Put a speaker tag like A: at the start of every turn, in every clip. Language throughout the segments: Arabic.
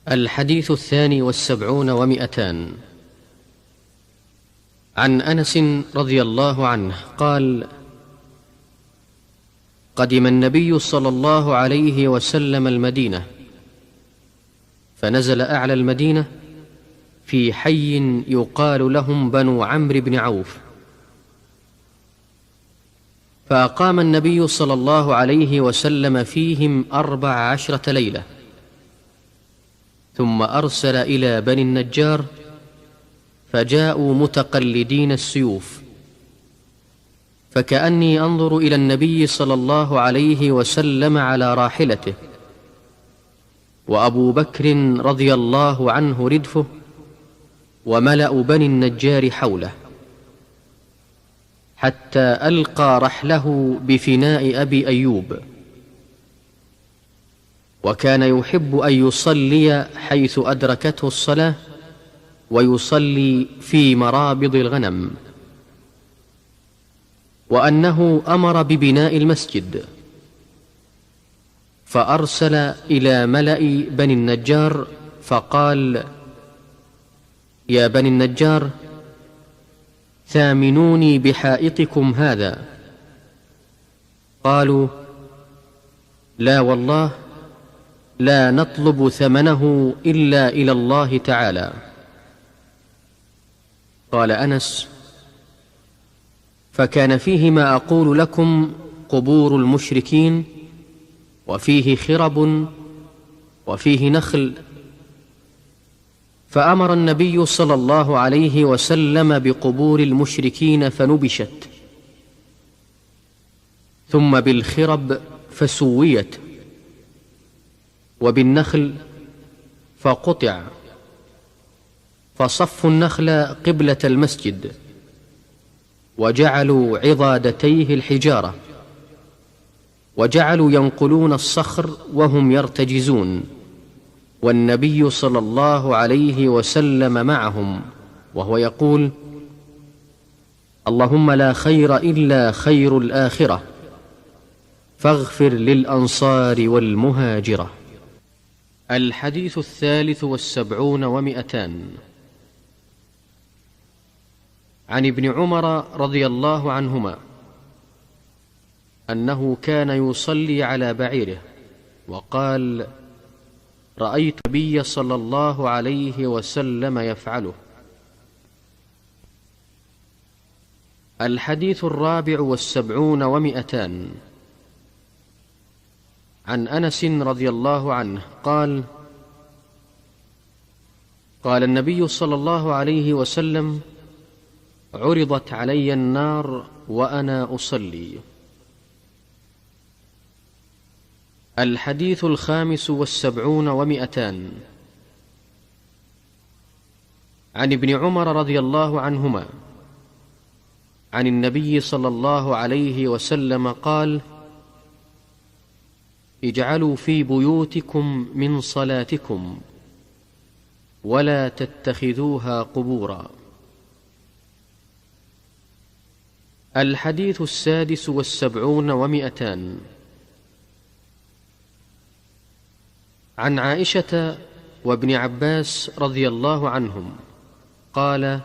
A: الحديث 72 عن أنس رضي الله عنه قال: قدم النبي صلى الله عليه وسلم المدينة، فنزل أعلى المدينة في حي يقال لهم بنو عمرو بن عوف، فأقام النبي صلى الله عليه وسلم فيهم 14 ليلة، ثم أرسل إلى بني النجار، فجاءوا متقلدين السيوف، فكأني أنظر إلى النبي صلى الله عليه وسلم على راحلته، وأبو بكر رضي الله عنه ردفه، وملأ بني النجار حوله، حتى ألقى رحله بفناء أبي أيوب، وكان يحب أن يصلي حيث أدركته الصلاة، ويصلي في مرابض الغنم، وأنه أمر ببناء المسجد، فأرسل إلى ملأ بني النجار فقال: يا بني النجار، ثامنوني بحائطكم هذا. قالوا: لا والله، لا نطلب ثمنه إلا إلى الله تعالى. قال أنس: فكان فيه ما أقول لكم قبور المشركين، وفيه خرب، وفيه نخل، فأمر النبي صلى الله عليه وسلم بقبور المشركين فنبشت، ثم بالخرب فسويت، وبالنخل فقطع، فصفوا النخل قبلة المسجد، وجعلوا عضادتيه الحجارة، وجعلوا ينقلون الصخر وهم يرتجزون، والنبي صلى الله عليه وسلم معهم، وهو يقول: اللهم لا خير إلا خير الآخرة، فاغفر للأنصار والمهاجرة. الحديث 73 عن ابن عمر رضي الله عنهما أنه كان يصلي على بعيره، وقال: رأيت النبي صلى الله عليه وسلم يفعله. الحديث 74 عن أنس رضي الله عنه قال: قال النبي صلى الله عليه وسلم: عرضت علي النار وأنا أصلي. الحديث 75 عن ابن عمر رضي الله عنهما عن النبي صلى الله عليه وسلم قال: اجعلوا في بيوتكم من صلاتكم، ولا تتخذوها قبورا. الحديث 76 عن عائشة وابن عباس رضي الله عنهم قال: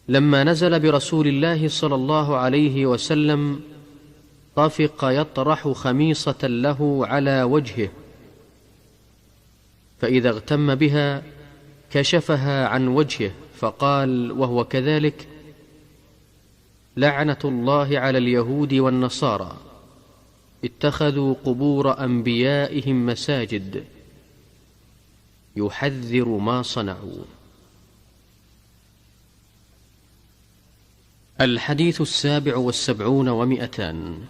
A: لما نزل برسول الله صلى الله عليه وسلم، طفق يطرح خميصة له على وجهه، فإذا اغتم بها كشفها عن وجهه، فقال وهو كذلك: لعنة الله على اليهود والنصارى، اتخذوا قبور أنبيائهم مساجد، يحذر ما صنعوا. الحديث 77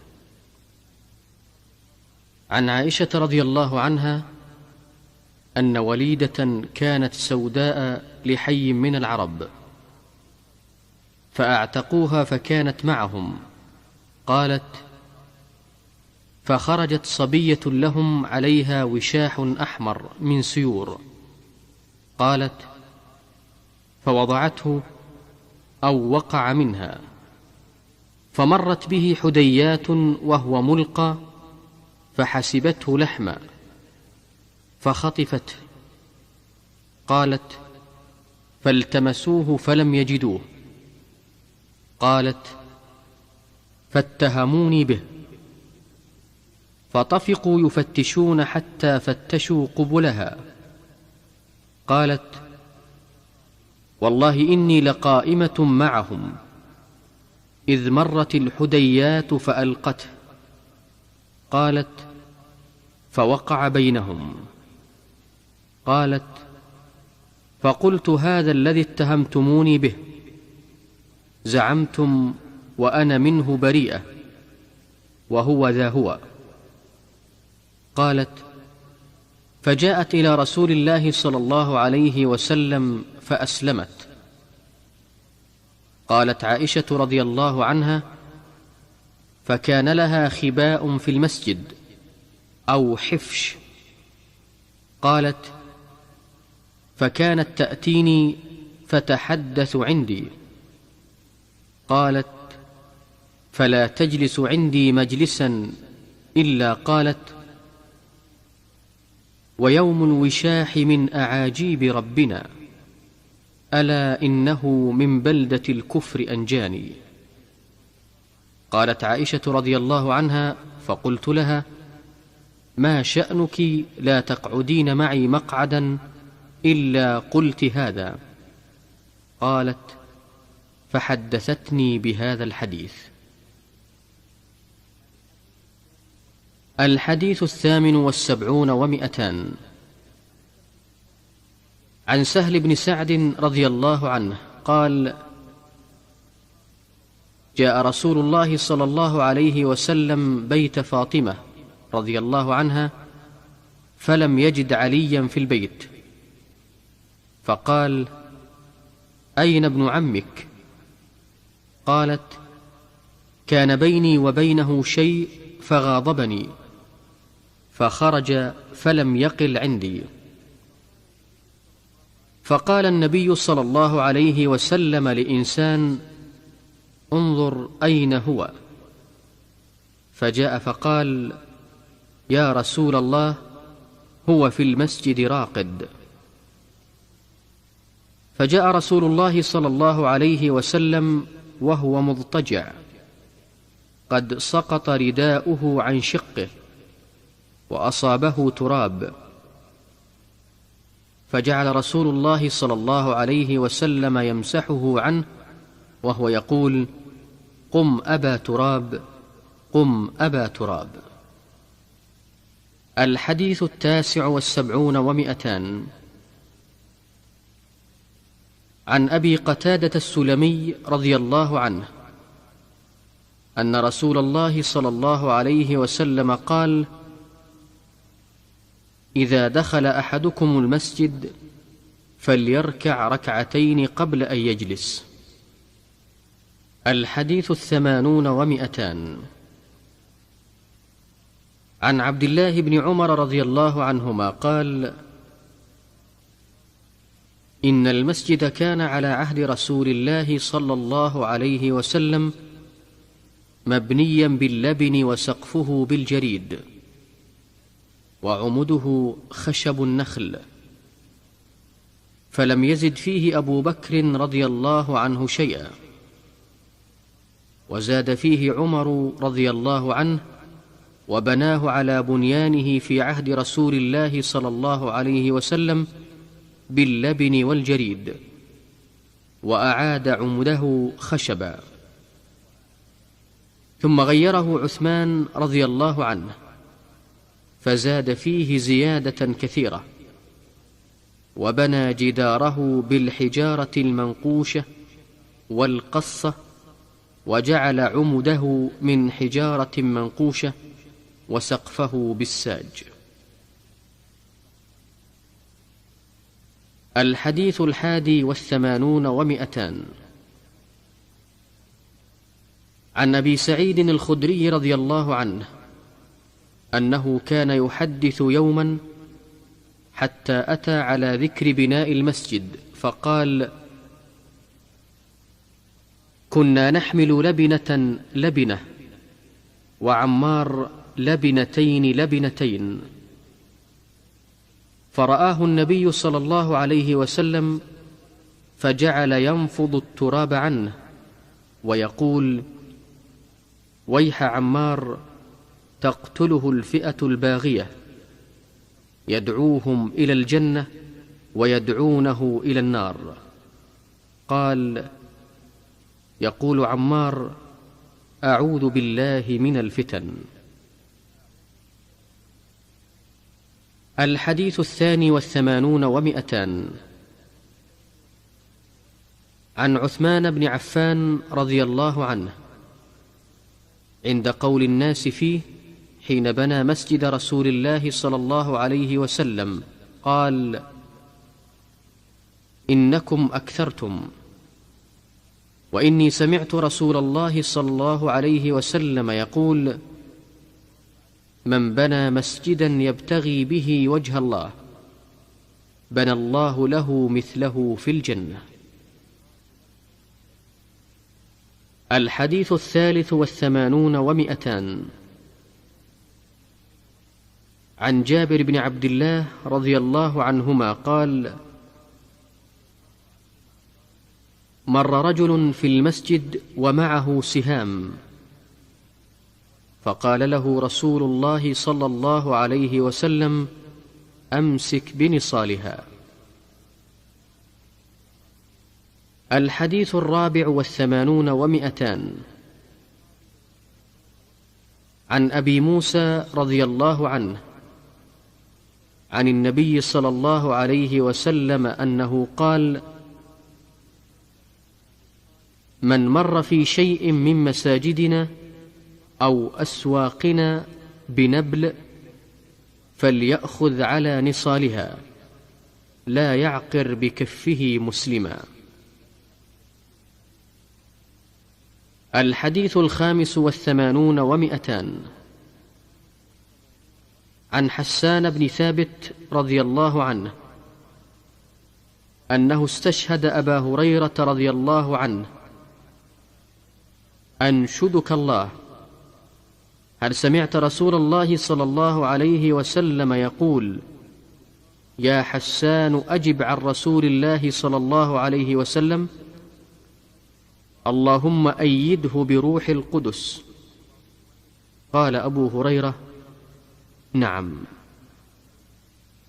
A: عن عائشة رضي الله عنها أن وليدة كانت سوداء لحي من العرب، فأعتقوها فكانت معهم. قالت: فخرجت صبية لهم عليها وشاح أحمر من سيور. قالت: فوضعته أو وقع منها، فمرت به حديات وهو ملقى، فحسبته لحما، فخطفته. قالت: فالتمسوه فلم يجدوه. قالت: فاتهموني به، فطفقوا يفتشون حتى فتشوا قبلها. قالت: والله إني لقائمة معهم إذ مرت الحديات فألقته. قالت: فوقع بينهم. قالت: فقلت: هذا الذي اتهمتموني به زعمتم وأنا منه بريئة، وهو ذا هو. قالت: فجاءت إلى رسول الله صلى الله عليه وسلم فأسلمت. قالت عائشة رضي الله عنها: فكان لها خباء في المسجد أو حفش. قالت: فكانت تأتيني فتحدث عندي. قالت: فلا تجلس عندي مجلسا إلا قالت: ويوم الوشاح من أعاجيب ربنا، ألا إنه من بلدة الكفر أنجاني. قالت عائشة رضي الله عنها: فقلت لها: ما شأنك لا تقعدين معي مقعدا إلا قلت هذا؟ قالت: فحدثتني بهذا الحديث. الحديث 78 عن سهل بن سعد رضي الله عنه قال: جاء رسول الله صلى الله عليه وسلم بيت فاطمة رضي الله عنها فلم يجد عليا في البيت، فقال: أين ابن عمك؟ قالت: كان بيني وبينه شيء فغاضبني، فخرج فلم يقل عندي. فقال النبي صلى الله عليه وسلم لإنسان: انظر أين هو. فجاء فقال: يا رسول الله، هو في المسجد راقد. فجاء رسول الله صلى الله عليه وسلم وهو مضطجع، قد سقط رداؤه عن شقه وأصابه تراب. فجعل رسول الله صلى الله عليه وسلم يمسحه عنه وهو يقول: قم أبا تراب، قم أبا تراب. الحديث 79 عن أبي قتادة السلمي رضي الله عنه أن رسول الله صلى الله عليه وسلم قال: إذا دخل أحدكم المسجد فليركع ركعتين قبل أن يجلس. الحديث 80 عن عبد الله بن عمر رضي الله عنهما قال: إن المسجد كان على عهد رسول الله صلى الله عليه وسلم مبنيا باللبن وسقفه بالجريد، وعمده خشب النخل، فلم يزد فيه أبو بكر رضي الله عنه شيئا، وزاد فيه عمر رضي الله عنه، وبناه على بنيانه في عهد رسول الله صلى الله عليه وسلم باللبن والجريد، وأعاد عمده خشبا. ثم غيره عثمان رضي الله عنه فزاد فيه زيادة كثيرة، وبنى جداره بالحجارة المنقوشة والقصة، وجعل عمده من حجارة منقوشة، وسقفه بالساج. الحديث 81 عن أبي سعيد الخدري رضي الله عنه أنه كان يحدث يوما حتى أتى على ذكر بناء المسجد فقال: كنا نحمل لبنة لبنة، وعمار لبنتين لبنتين، فرآه النبي صلى الله عليه وسلم فجعل ينفض التراب عنه ويقول: ويح عمار، تقتله الفئة الباغية، يدعوهم إلى الجنة ويدعونه إلى النار. قال: يقول عمار: أعوذ بالله من الفتن. الحديث 82 و200. عن عثمان بن عفان رضي الله عنه عند قول الناس فيه حين بنى مسجد رسول الله صلى الله عليه وسلم قال: إنكم أكثرتم، وإني سمعت رسول الله صلى الله عليه وسلم يقول: من بنى مسجدا يبتغي به وجه الله بنى الله له مثله في الجنة. الحديث 83 و200. عن جابر بن عبد الله رضي الله عنهما قال: مر رجل في المسجد ومعه سهام، فقال له رسول الله صلى الله عليه وسلم: أمسك بنصالها. الحديث 84 و200. عن أبي موسى رضي الله عنه عن النبي صلى الله عليه وسلم أنه قال: من مر في شيء من مساجدنا أو أسواقنا بنبل فليأخذ على نصالها، لا يعقر بكفه مسلما. الحديث 85 و200. عن حسان بن ثابت رضي الله عنه أنه استشهد أبا هريرة رضي الله عنه: أنشدك الله، هل سمعت رسول الله صلى الله عليه وسلم يقول: يا حسان أجب عن رسول الله صلى الله عليه وسلم: اللهم أيده بروح القدس. قال أبو هريرة: نعم.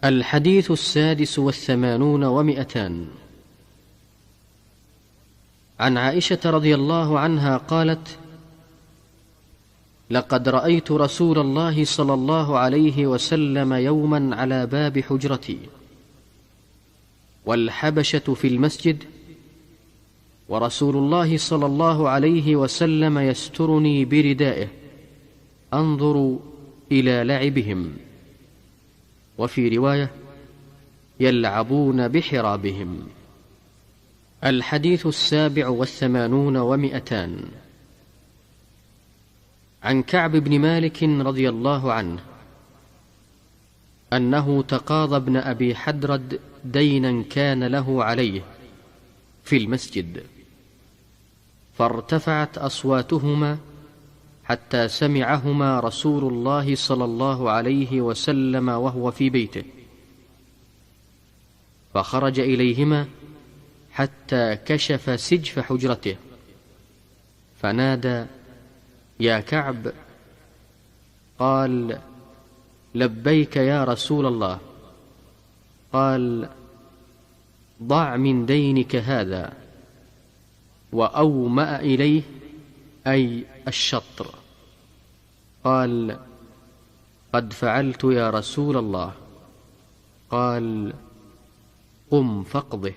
A: الحديث 86 و200. عن عائشة رضي الله عنها قالت: لقد رأيت رسول الله صلى الله عليه وسلم يوما على باب حجرتي، والحبشة في المسجد، ورسول الله صلى الله عليه وسلم يسترني بردائه، أنظر إلى لعبهم، وفي رواية: يلعبون بحرابهم. الحديث 87 و200. عن كعب بن مالك رضي الله عنه أنه تقاضى ابن أبي حدرد دينا كان له عليه في المسجد، فارتفعت أصواتهما حتى سمعهما رسول الله صلى الله عليه وسلم وهو في بيته، فخرج إليهما حتى كشف سجف حجرته، فنادى: يا كعب. قال: لبيك يا رسول الله. قال: ضع من دينك هذا، وأومأ إليه أي الشطر. قال: قد فعلت يا رسول الله. قال: قم فاقضه.